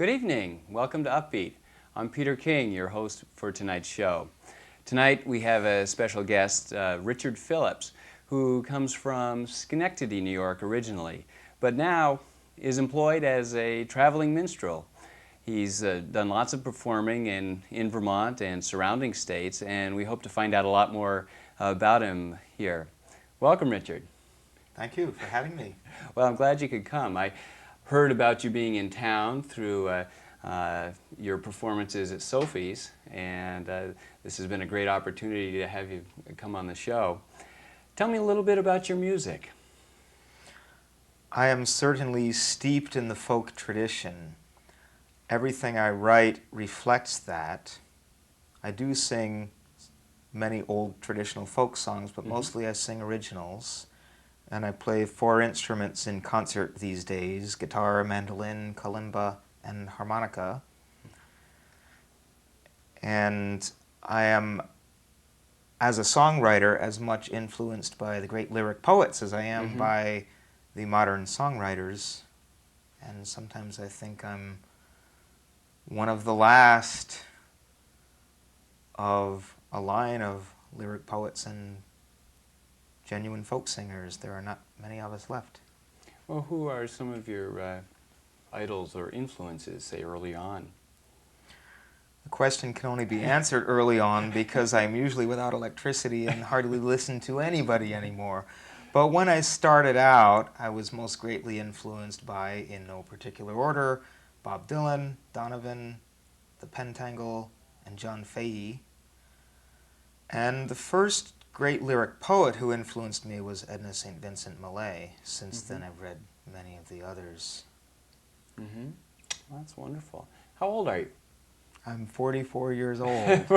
Good evening. Welcome to Upbeat. I'm Peter King, your host for tonight's show. Tonight we have a special guest, Richard Phillips, who comes from Schenectady, New York originally, but now is employed as a traveling minstrel. He's done lots of performing in Vermont and surrounding states, and we hope to find out a lot more about him here. Welcome, Richard. Thank you for having me. Well, I'm glad you could come. I heard about you being in town through your performances at Sophie's, and this has been a great opportunity to have you come on the show. Tell me a little bit about your music. I am certainly steeped in the folk tradition. Everything I write reflects that. I do sing many old traditional folk songs, but mostly I sing originals. And I play 4 instruments in concert these days: guitar, mandolin, kalimba, and harmonica. And I am, as a songwriter, as much influenced by the great lyric poets as I am by the modern songwriters. And sometimes I think I'm one of the last of a line of lyric poets and genuine folk singers. There are not many of us left. Well, who are some of your idols or influences, say, early on? The question can only be answered early on because I'm usually without electricity and hardly listen to anybody anymore. But when I started out, I was most greatly influenced by, in no particular order, Bob Dylan, Donovan, the Pentangle, and John f.k.a. And the first great lyric poet who influenced me was Edna St. Vincent Millay. Since then I've read many of the others. Well, that's wonderful. How old are you? I'm 44 years old,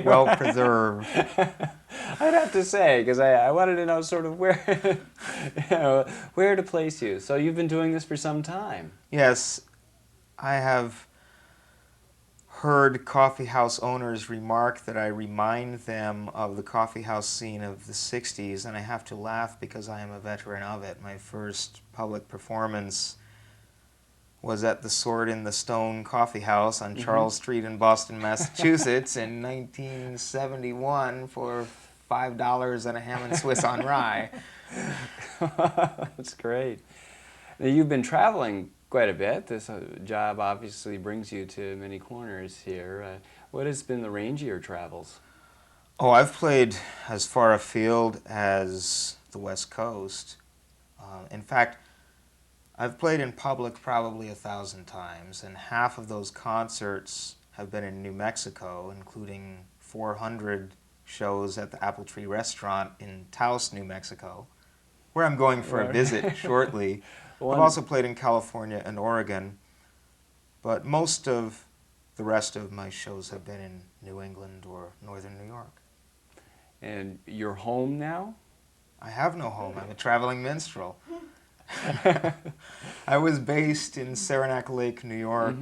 well preserved. I'd have to say, because I wanted to know sort of where, where to place you. So you've been doing this for some time. Yes, I have heard coffee house owners remark that I remind them of the coffee house scene of the 60s, and I have to laugh because I am a veteran of it. My first public performance was at the Sword in the Stone Coffee House on Charles Street in Boston, Massachusetts in 1971 for $5 and a ham and Swiss on rye. That's great. Now, you've been traveling quite a bit. This job obviously brings you to many corners here. What has been the range of your travels? Oh, I've played as far afield as the West Coast. In fact, I've played in public probably 1,000 times, and half of those concerts have been in New Mexico, including 400 shows at the Apple Tree Restaurant in Taos, New Mexico, where I'm going for a visit shortly. I've also played in California and Oregon, but most of the rest of my shows have been in New England or northern New York. And you're home now? I have no home. I'm a traveling minstrel. I was based in Saranac Lake, New York,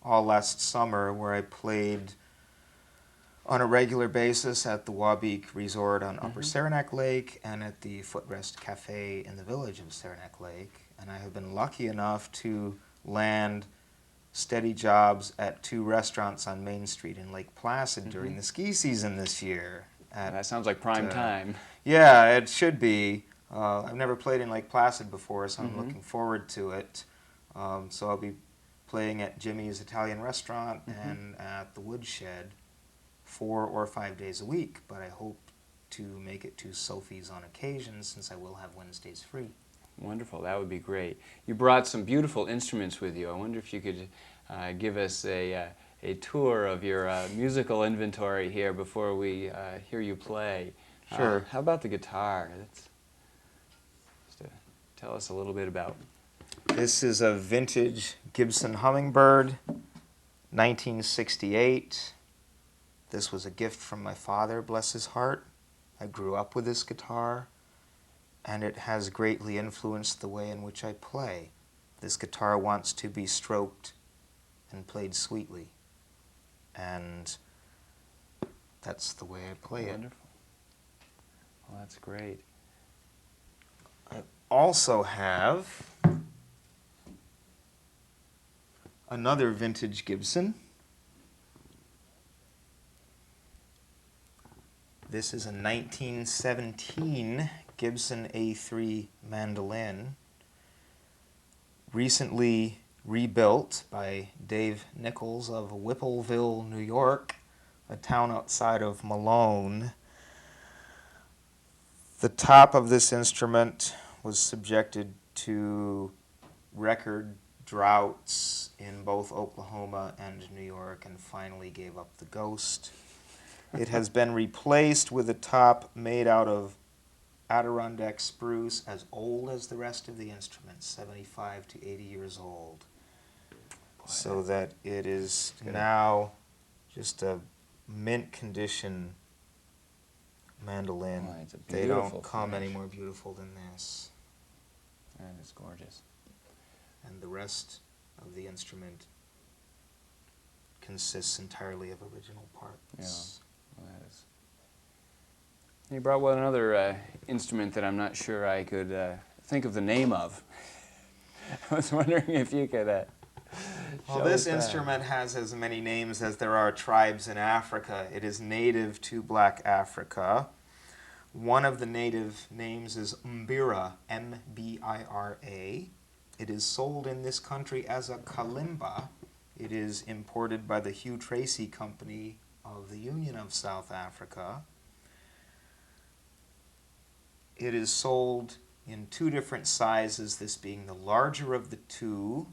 all last summer, where I played on a regular basis at the Wabeek Resort on Upper Saranac Lake and at the Footrest Cafe in the village of Saranac Lake. And I have been lucky enough to land steady jobs at 2 restaurants on Main Street in Lake Placid during the ski season this year. That sounds like prime time. Yeah, it should be. I've never played in Lake Placid before, so I'm looking forward to it. So I'll be playing at Jimmy's Italian Restaurant and at the Woodshed 4 or 5 days a week, but I hope to make it to Sophie's on occasion since I will have Wednesdays free. Wonderful, that would be great. You brought some beautiful instruments with you. I wonder if you could give us a tour of your musical inventory here before we hear you play. Sure. How about the guitar? Tell us a little bit about. This is a vintage Gibson Hummingbird, 1968. This was a gift from my father, bless his heart. I grew up with this guitar, and it has greatly influenced the way in which I play. This guitar wants to be stroked and played sweetly, and that's the way I play it. Wonderful. Well, that's great. I also have another vintage Gibson. This is a 1917 Gibson A3 mandolin, recently rebuilt by Dave Nichols of Whippleville, New York, a town outside of Malone. The top of this instrument was subjected to record droughts in both Oklahoma and New York and finally gave up the ghost. It has been replaced with a top made out of Adirondack spruce as old as the rest of the instrument, 75 to 80 years old. So that it is now just a mint condition mandolin. Oh, it's a they beautiful don't come finish. any more beautiful than this. That is gorgeous. And the rest of the instrument consists entirely of original parts. Well, that is. You brought one another instrument that I'm not sure I could think of the name of. I was wondering if you could Well, show this us that. instrument has as many names as there are tribes in Africa. It is native to Black Africa. One of the native names is Mbira, M-B-I-R-A. It is sold in this country as a kalimba. It is imported by the Hugh Tracy Company of the Union of South Africa. It is sold in two different sizes, this being the larger of the two.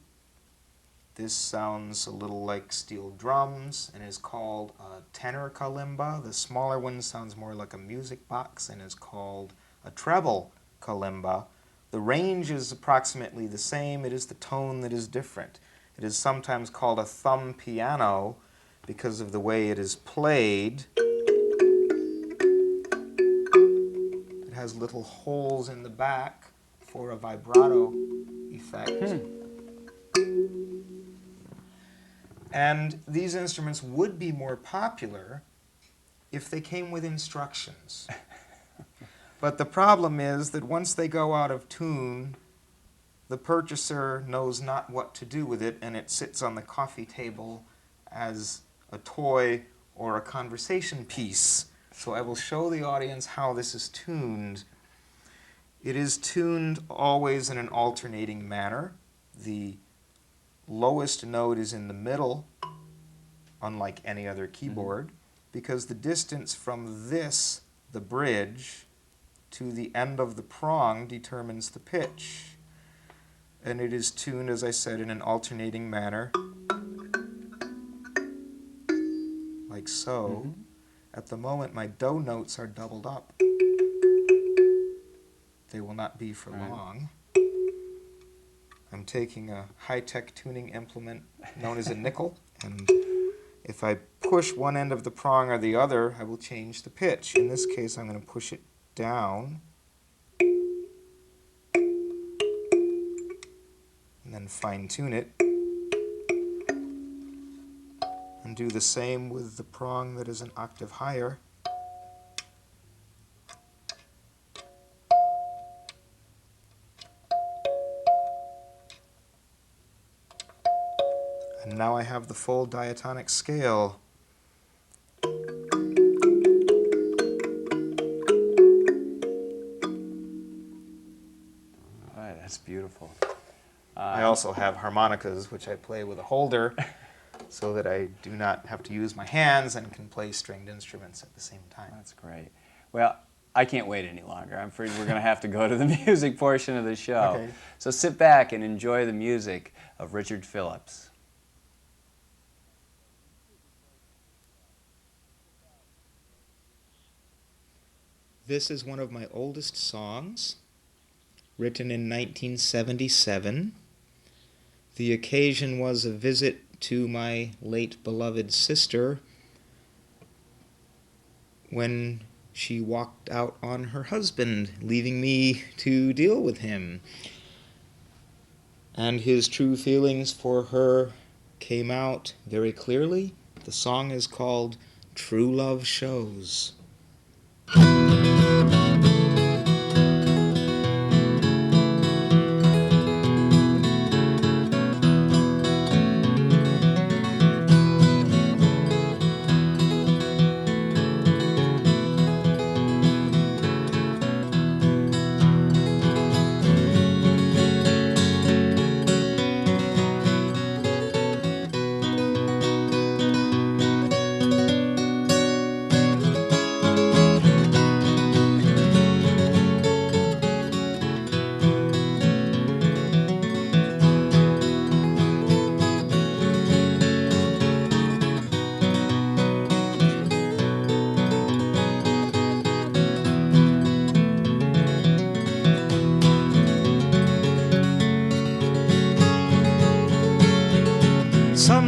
This sounds a little like steel drums and is called a tenor kalimba. The smaller one sounds more like a music box and is called a treble kalimba. The range is approximately the same. It is the tone that is different. It is sometimes called a thumb piano because of the way it is played. It has little holes in the back for a vibrato effect. And these instruments would be more popular if they came with instructions. But the problem is that once they go out of tune, the purchaser knows not what to do with it, and it sits on the coffee table as a toy or a conversation piece. So I will show the audience how this is tuned. It is tuned always in an alternating manner. The lowest note is in the middle, unlike any other keyboard, because the distance from this, the bridge, to the end of the prong determines the pitch. And it is tuned, as I said, in an alternating manner, like so. At the moment, my do notes are doubled up. They will not be for long. I'm taking a high-tech tuning implement known as a nickel, and if I push one end of the prong or the other, I will change the pitch. In this case, I'm going to push it down, and then fine-tune it, and do the same with the prong that is an octave higher. And now I have the full diatonic scale. Right, that's beautiful. I also have harmonicas, which I play with a holder, so that I do not have to use my hands and can play stringed instruments at the same time. That's great. Well, I can't wait any longer. I'm afraid we're going to have to go to the music portion of the show. Okay. So sit back and enjoy the music of Richard Phillips. This is one of my oldest songs, written in 1977. The occasion was a visit to my late beloved sister when she walked out on her husband, leaving me to deal with him. And his true feelings for her came out very clearly. The song is called True Love Shows.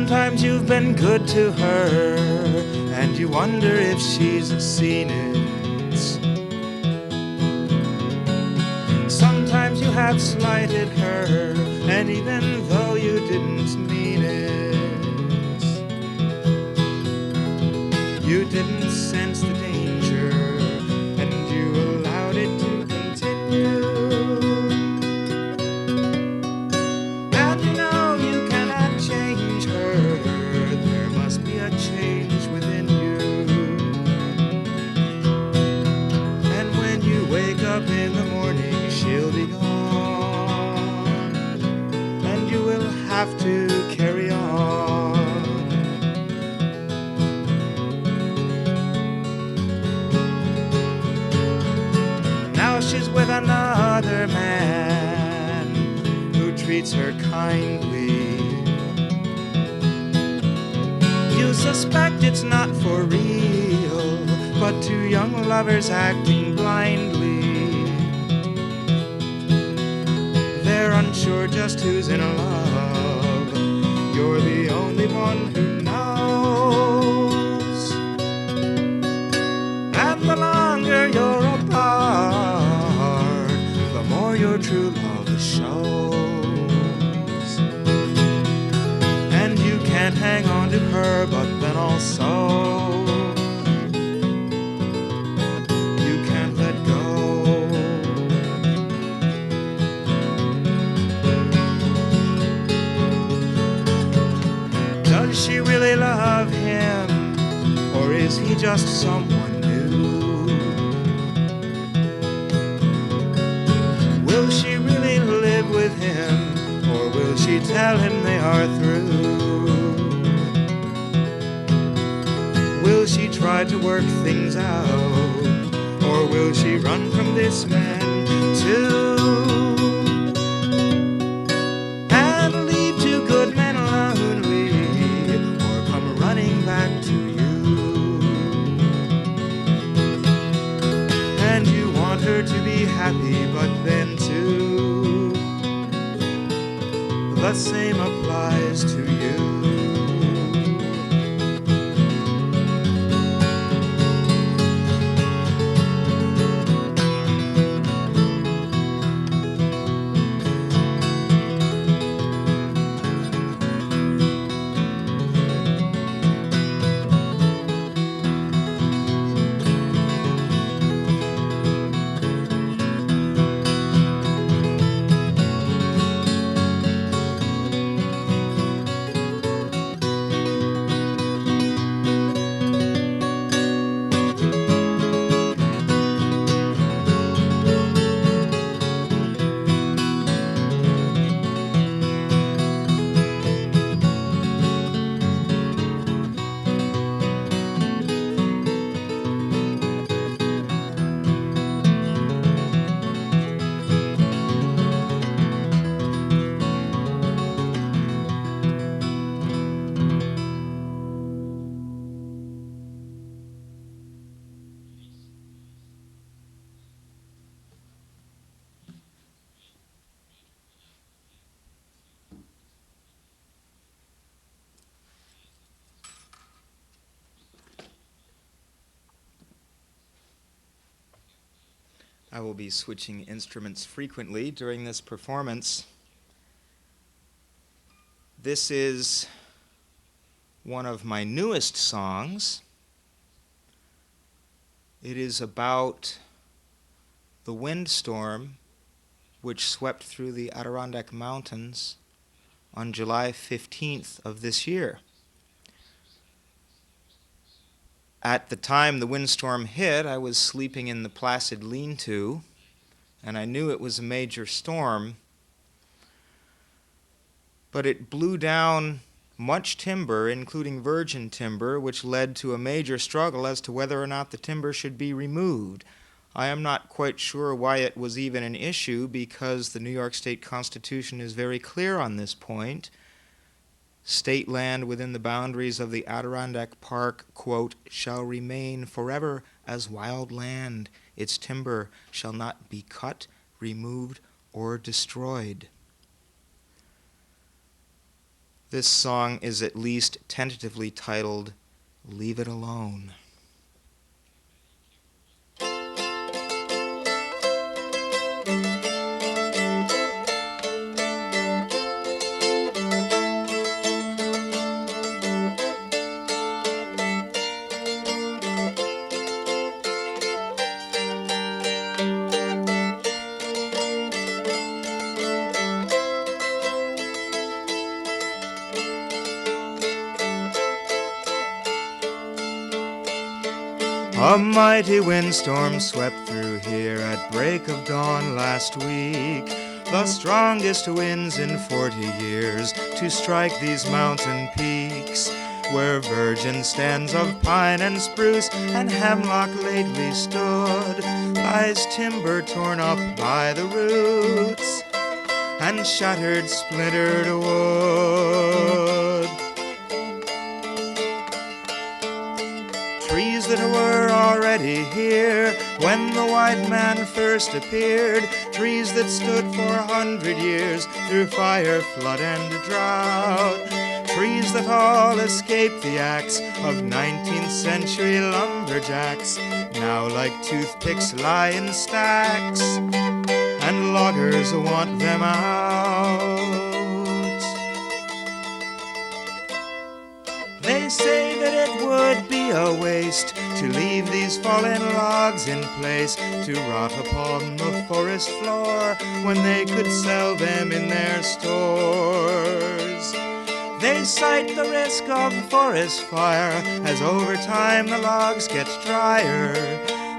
Sometimes you've been good to her, and you wonder if she's seen it. Sometimes you have slighted her, and even though you didn't mean it, you didn't sense the danger, and you allowed it to continue. And you know you cannot change her, there must be a change within you. And when you wake up in the morning, she'll be gone, and you will have to carry on. Now she's with another man who treats her kindly. You suspect it's not for real, but two young lovers acting blindly. They're unsure just who's in love. You're the only one who knows. And the longer you're apart, the more your true love shows. And you can't hang on to her, but then also you can't let go. Does she really love him, or is he just someone new? Will she really live with him, or will she tell him they are through? Will she try to work things out, or will she run from this man too? And leave two good men lonely, or come running back to you? And you want her to be happy, but then too, the same applies to you. I will be switching instruments frequently during this performance. This is one of my newest songs. It is about the windstorm which swept through the Adirondack Mountains on July 15th of this year. At the time the windstorm hit, I was sleeping in the placid lean-to, and I knew it was a major storm, but it blew down much timber, including virgin timber, which led to a major struggle as to whether or not the timber should be removed. I am not quite sure why it was even an issue, because the New York State Constitution is very clear on this point. State land within the boundaries of the Adirondack Park, quote, shall remain forever as wild land. Its timber shall not be cut, removed, or destroyed. This song is at least tentatively titled Leave It Alone. A mighty windstorm swept through here at break of dawn last week, the strongest winds in 40 years to strike these mountain peaks, where virgin stands of pine and spruce and hemlock lately stood, lies timber torn up by the roots and shattered, splintered wood. Trees that were already here when the white man first appeared, trees that stood for 100 years through fire, flood, and drought, trees that all escaped the axe of 19th century lumberjacks, now like toothpicks lie in stacks, and loggers want them out. They say that it would be a waste to leave these fallen logs in place to rot upon the forest floor when they could sell them in their stores. They cite the risk of forest fire as over time the logs get drier.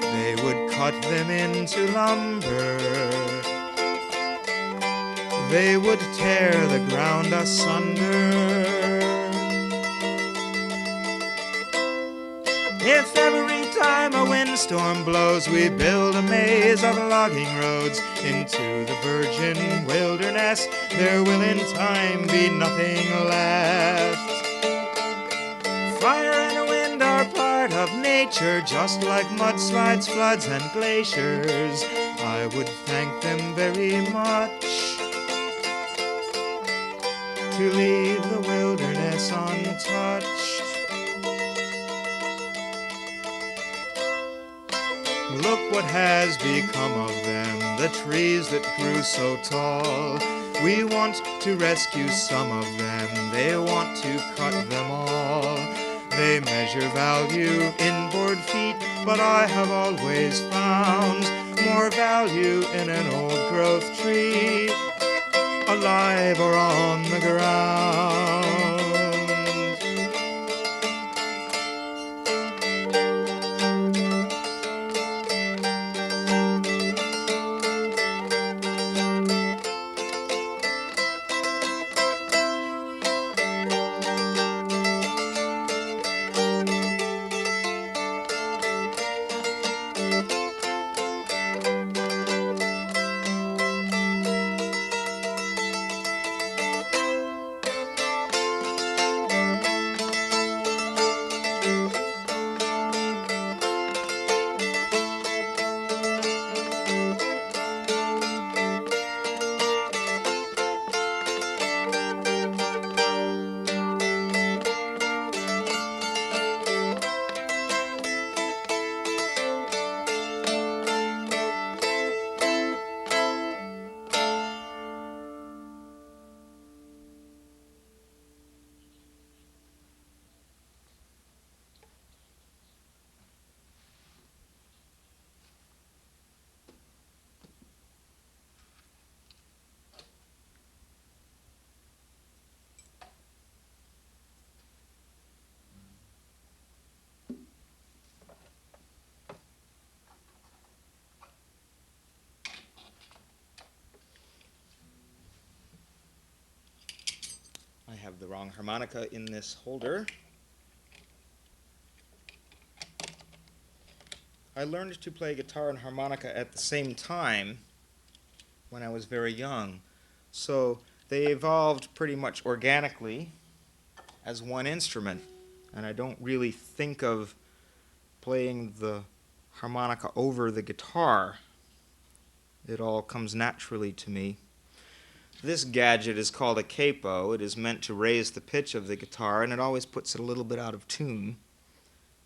They would cut them into lumber. They would tear the ground asunder. If every time a windstorm blows we build a maze of logging roads into the virgin wilderness, there will in time be nothing left. Fire and wind are part of nature, just like mudslides, floods, and glaciers. I would thank them very much to leave the wilderness untouched. Look what has become of them, the trees that grew so tall. We want to rescue some of them, they want to cut them all. They measure value in board feet, but I have always found more value in an old-growth tree, alive or on the ground. I have the wrong harmonica in this holder. I learned to play guitar and harmonica at the same time when I was very young, so they evolved pretty much organically as one instrument, and I don't really think of playing the harmonica over the guitar. It all comes naturally to me. This gadget is called a capo. It is meant to raise the pitch of the guitar, and it always puts it a little bit out of tune.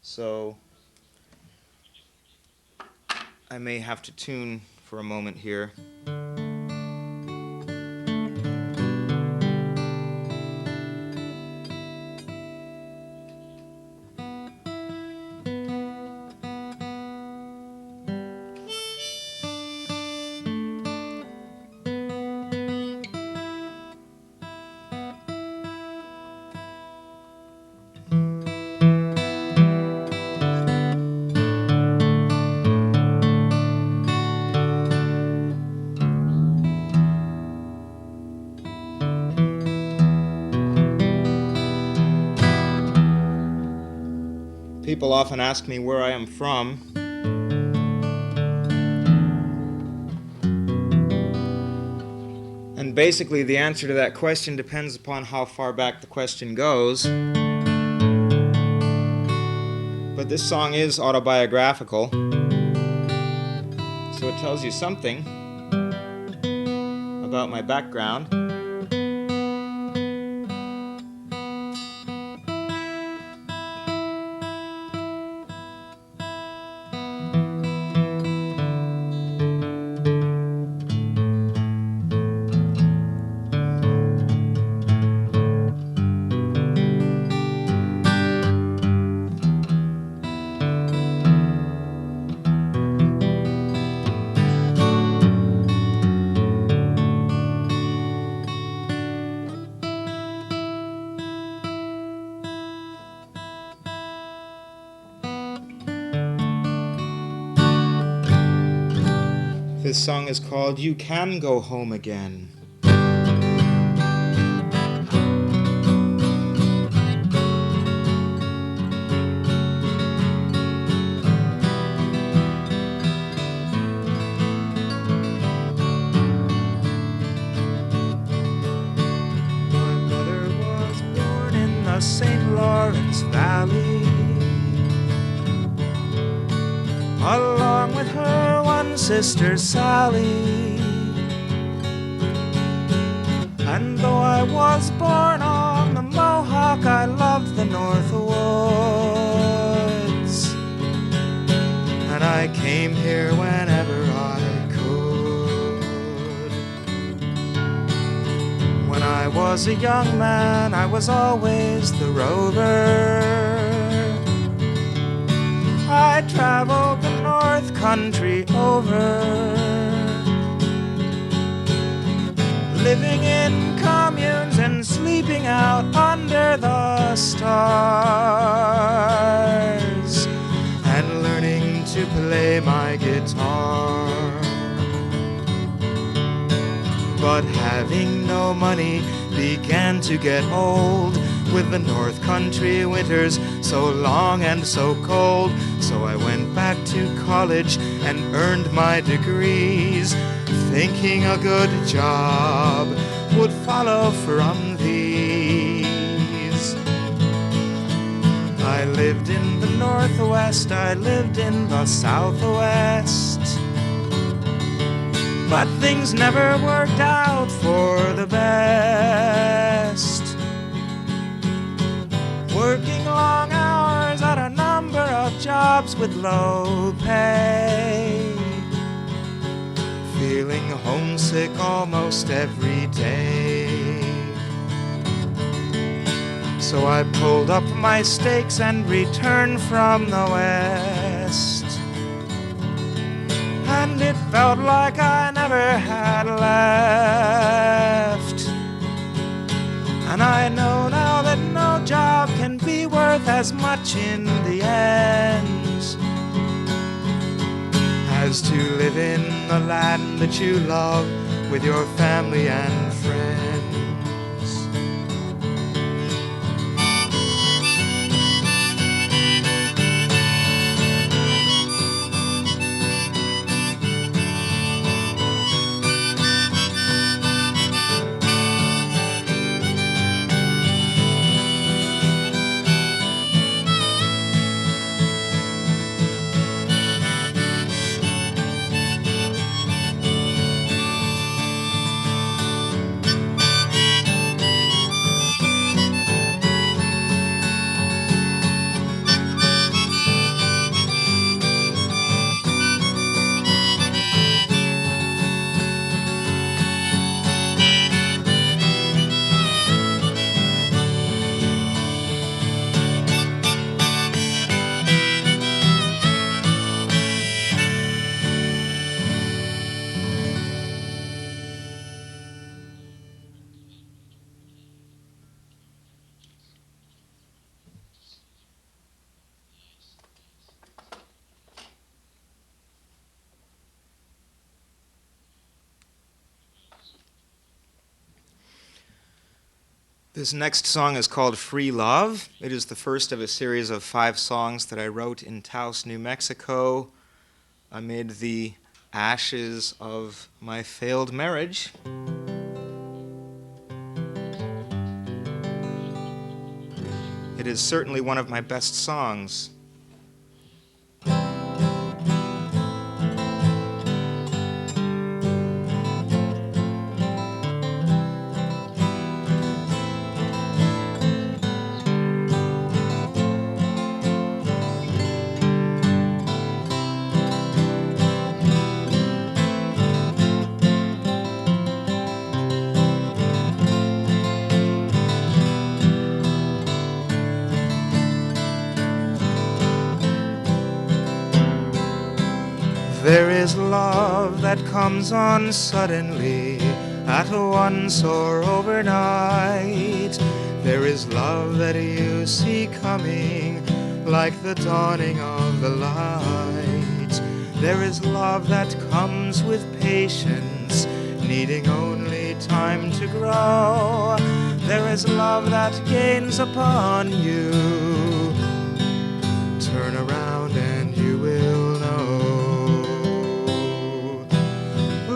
So I may have to tune for a moment here. People often ask me where I am from. And basically the answer to that question depends upon how far back the question goes. But this song is autobiographical, so it tells you something about my background. This song is called You Can Go Home Again. My mother was born in the St. Lawrence Valley. Along with her one sister Sally. And though I was born on the Mohawk, I loved the North Woods. And I came here whenever I could. When I was a young man, I was always the rover. I traveled the North Country over, living in communes and sleeping out under the stars, and learning to play my guitar. But having no money began to get old, with the North Country winters so long and so cold. So I went back to college and earned my degrees, thinking a good job would follow from these. I lived in the Northwest, I lived in the Southwest, but things never worked out for the best. Working long hours at a number of jobs with low pay, feeling homesick almost every day. So I pulled up my stakes and returned from the West, and it felt like I never had left. And I know now that no job can be worth as much in the end as to live in the land that you love with your family and friends. This next song is called Free Love. It is the first of a series of 5 songs that I wrote in Taos, New Mexico, amid the ashes of my failed marriage. It is certainly one of my best songs. There is love that comes on suddenly, at once or overnight. There is love that you see coming, like the dawning of the light. There is love that comes with patience, needing only time to grow. There is love that gains upon you. Turn around and you will know.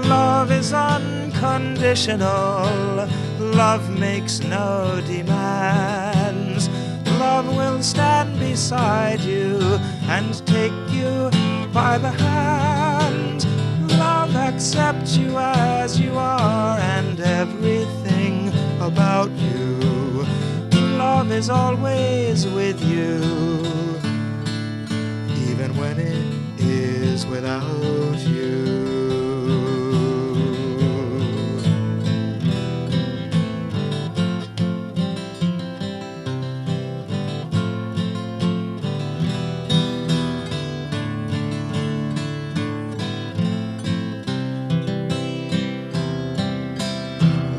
Love is unconditional. Love makes no demands. Love will stand beside you and take you by the hand. Love accepts you as you are and everything about you. Love is always with you, even when it is without you.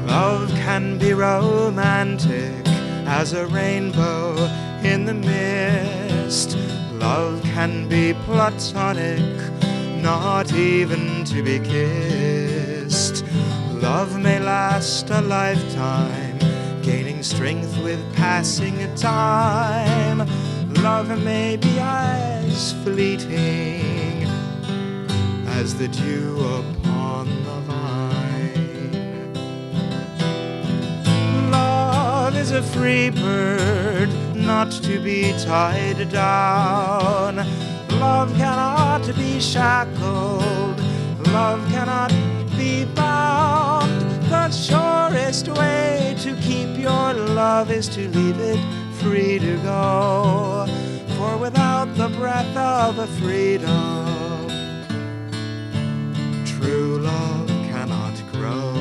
Love can be romantic as a rainbow in the mist. Love can be platonic, not even to be kissed. Love may last a lifetime, gaining strength with passing time. Love may be as fleeting as the dew upon the vine. Love is a free bird, not to be tied down. Love cannot be shackled. Love cannot be bound. The surest way to keep your love is to leave it free to go. For without the breath of a freedom, true love cannot grow.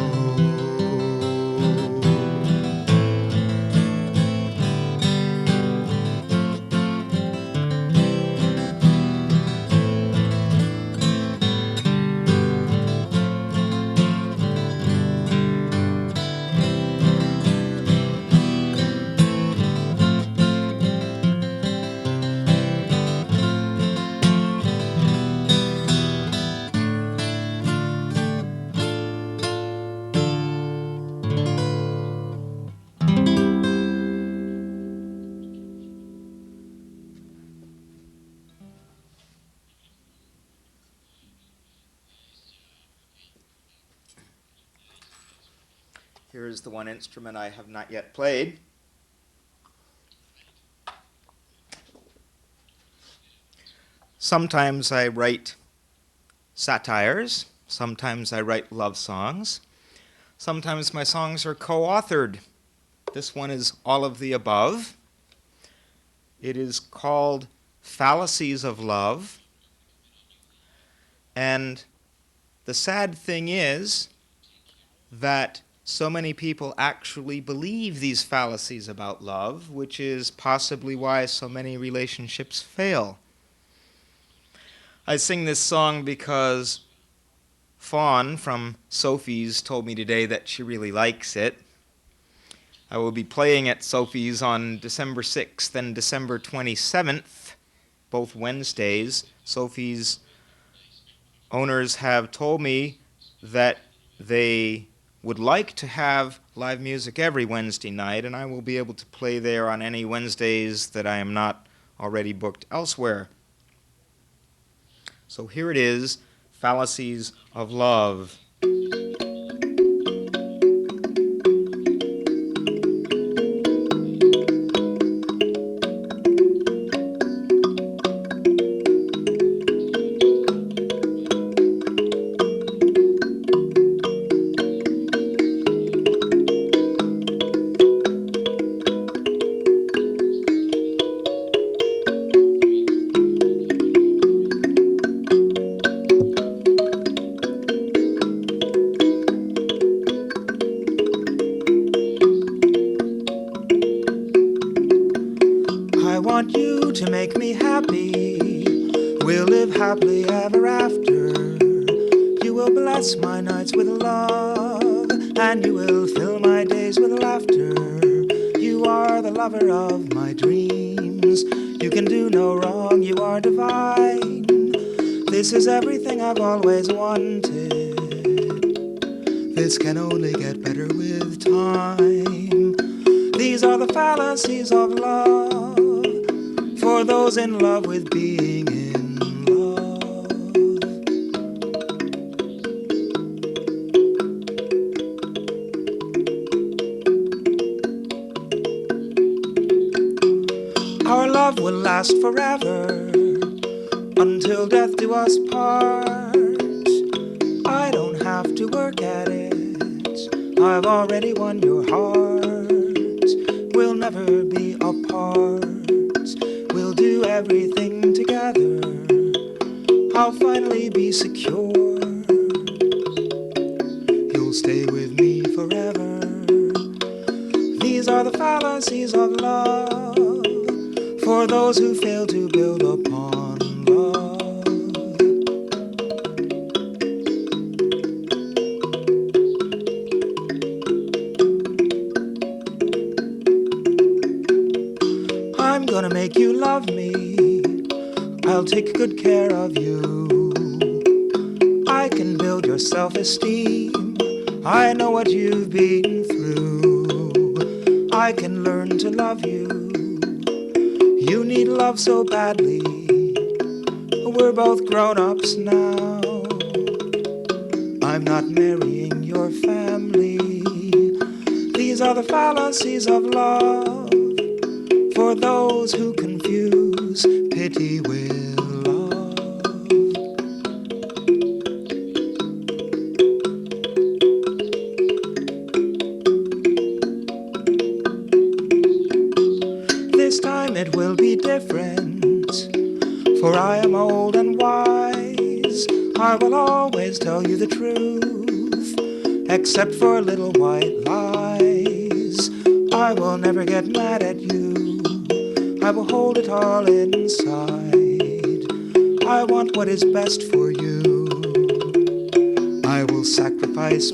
Here is the one instrument I have not yet played. Sometimes I write satires. Sometimes I write love songs. Sometimes my songs are co-authored. This one is all of the above. It is called Fallacies of Love. And the sad thing is that so many people actually believe these fallacies about love, which is possibly why so many relationships fail. I sing this song because Fawn from Sophie's told me today that she really likes it. I will be playing at Sophie's on December 6th and December 27th, both Wednesdays. Sophie's owners have told me that they would like to have live music every Wednesday night, and I will be able to play there on any Wednesdays that I am not already booked elsewhere. So here it is, Fallacies of Love. I want you to make me happy. We'll live happily ever after. You will bless my nights with love, and you will fill my days with laughter. You are the lover of my dreams. You can do no wrong, you are divine. This is everything I've always wanted. This can only get better with time. These are the fallacies of love, for those in love with being in love. Our love will last forever, until death do us part. I don't have to work at it, I've already won your heart. We'll never be apart, we'll do everything together. I'll finally be secure, you'll stay with me forever. These are the fallacies of love, for those who fail to build upon love. I'm gonna make you love me, I'll take good care of you. I can build your self-esteem, I know what you've been through. I can learn to love you, you need love so badly. We're both grown-ups now, I'm not marrying your family. These are the fallacies of love, for those who confuse pity with love. This time it will be different, for I am old and wise. I will always tell you the truth, except for little white lies. I will never get mad at you, I will hold it all inside. I want what is best for you, I will sacrifice